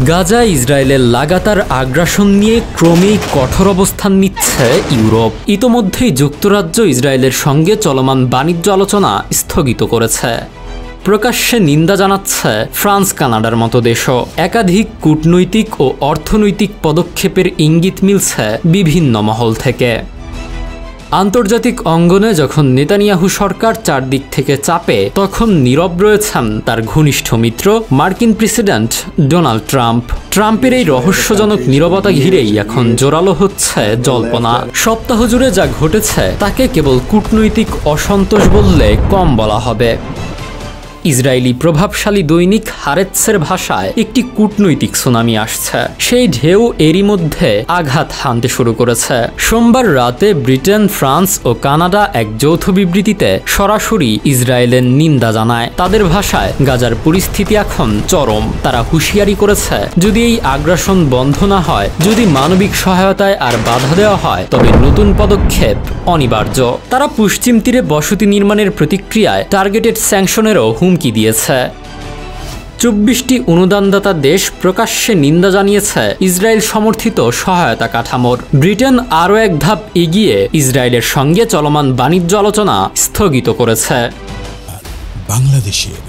গাজায় ইসরায়েলের লাগাতার আগ্রাসন নিয়ে ক্রমেই কঠোর অবস্থান নিচ্ছে ইউরোপ। ইতোমধ্যেই যুক্তরাজ্য ইসরায়েলের সঙ্গে চলমান বাণিজ্য আলোচনা স্থগিত করেছে। প্রকাশ্যে নিন্দা জানাচ্ছে ফ্রান্স, কানাডার মতো দেশও। একাধিক কূটনৈতিক ও অর্থনৈতিক পদক্ষেপের ইঙ্গিত মিলছে বিভিন্ন মহল থেকে। আন্তর্জাতিক অঙ্গনে যখন নেতানিয়াহু সরকার চারদিক থেকে চাপে, তখন নীরব রয়েছেন তার ঘনিষ্ঠ মিত্র মার্কিন প্রেসিডেন্ট ডোনাল্ড ট্রাম্প। ট্রাম্পের এই রহস্যজনক নীরবতা ঘিরেই এখন জোরালো হচ্ছে জল্পনা। সপ্তাহ জুড়ে যা ঘটেছে তাকে কেবল কূটনৈতিক অসন্তোষ বললে কম বলা হবে। ইসরায়েলি প্রভাবশালী দৈনিক হারেৎসের ভাষায় একটি কূটনৈতিক সুনামি আসছে। সেই ঢেউ এরই মধ্যে আঘাত হানতে শুরু করেছে। সোমবার রাতে ব্রিটেন, ফ্রান্স ও কানাডা এক যৌথ বিবৃতিতে সরাসরি ইসরায়েলের নিন্দা জানায়। তাদের ভাষায় গাজার পরিস্থিতি এখন চরম। তারা হুঁশিয়ারি করেছে, যদি এই আগ্রাসন বন্ধ না হয়, যদি মানবিক সহায়তায় আর বাধা দেওয়া হয়, তবে নতুন পদক্ষেপ অনিবার্য। তারা পশ্চিম তীরে বসতি নির্মাণের প্রতিক্রিয়ায় টার্গেটেড স্যাংশনেরও হুমকি দিয়েছে। ২৪টি অনুদানদাতা দেশ প্রকাশ্যে নিন্দা জানিয়েছে ইসরায়েল সমর্থিত সহায়তা কাঠামোর। ব্রিটেন আরও এক ধাপ এগিয়ে ইসরায়েলের সঙ্গে চলমান বাণিজ্য আলোচনা স্থগিত করেছে। বাংলাদেশের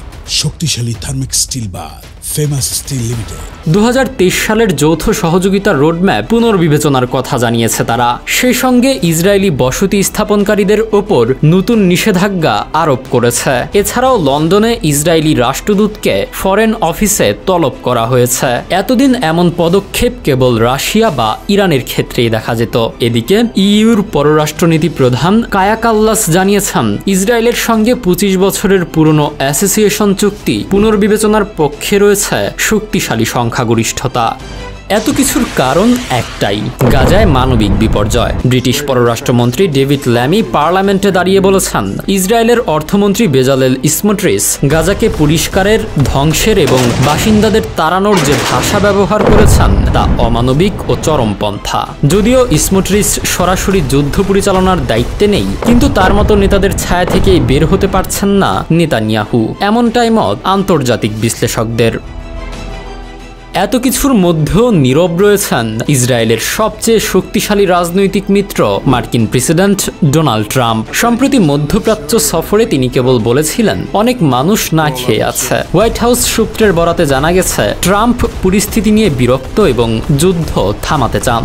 শক্তিশালী থার্মিক স্টিল বার ফেমাস স্টিল লিমিটেড ২০২৩ সালের যৌথ সহযোগিতার রোডম্যাপ পুনর্বিবেচনার কথা জানিয়েছে তারা। সেই সঙ্গে ইসরায়েলি বসতি স্থাপনকারীদের ওপর নতুন নিষেধাজ্ঞা আরোপ করেছে। এছাড়াও লন্ডনে ইসরায়েলি রাষ্ট্রদূতকে ফরেন অফিসে তলব করা হয়েছে। এতদিন এমন পদক্ষেপ কেবল রাশিয়া বা ইরানের ক্ষেত্রেই দেখা যেত। এদিকে ইইউর পররাষ্ট্রনীতি প্রধান কায়া কাল্লাস জানিয়েছেন, ইসরায়েলের সঙ্গে ২৫ বছরের পুরনো অ্যাসোসিয়েশন চুক্তি পুনর্বিবেচনার পক্ষে রয়েছে শক্তিশালী সংখ্যাগরিষ্ঠতা। এত কিছুর কারণ একটাই, গাজায় মানবিক বিপর্যয়। ব্রিটিশ পররাষ্ট্রমন্ত্রী ডেভিড ল্যামি পার্লামেন্টে দাঁড়িয়ে বলেছেন, ইসরায়েলের অর্থমন্ত্রী বেজালেল স্মোট্রিচ গাজাকে পরিষ্কারের, ধ্বংসের এবং বাসিন্দাদের তাড়ানোর যে ভাষা ব্যবহার করেছেন তা অমানবিক ও চরমপন্থা। যদিও স্মোট্রিচ সরাসরি যুদ্ধ পরিচালনার দায়িত্বে নেই, কিন্তু তার মতো নেতাদের ছায়া থেকেই বের হতে পারছেন না নেতানিয়াহু, এমনটাই মত আন্তর্জাতিক বিশ্লেষকদের। এত কিছুর মধ্যেও নীরব রয়েছেন ইসরায়েলের সবচেয়ে শক্তিশালী রাজনৈতিক মিত্র মার্কিন প্রেসিডেন্ট ডোনাল্ড ট্রাম্প। সম্প্রতি মধ্যপ্রাচ্য সফরে তিনি কেবল বলেছিলেন, অনেক মানুষ না খেয়ে আছে। হোয়াইট হাউস সূত্রের বরাতে জানা গেছে, ট্রাম্প পরিস্থিতি নিয়ে বিরক্ত এবং যুদ্ধ থামাতে চান।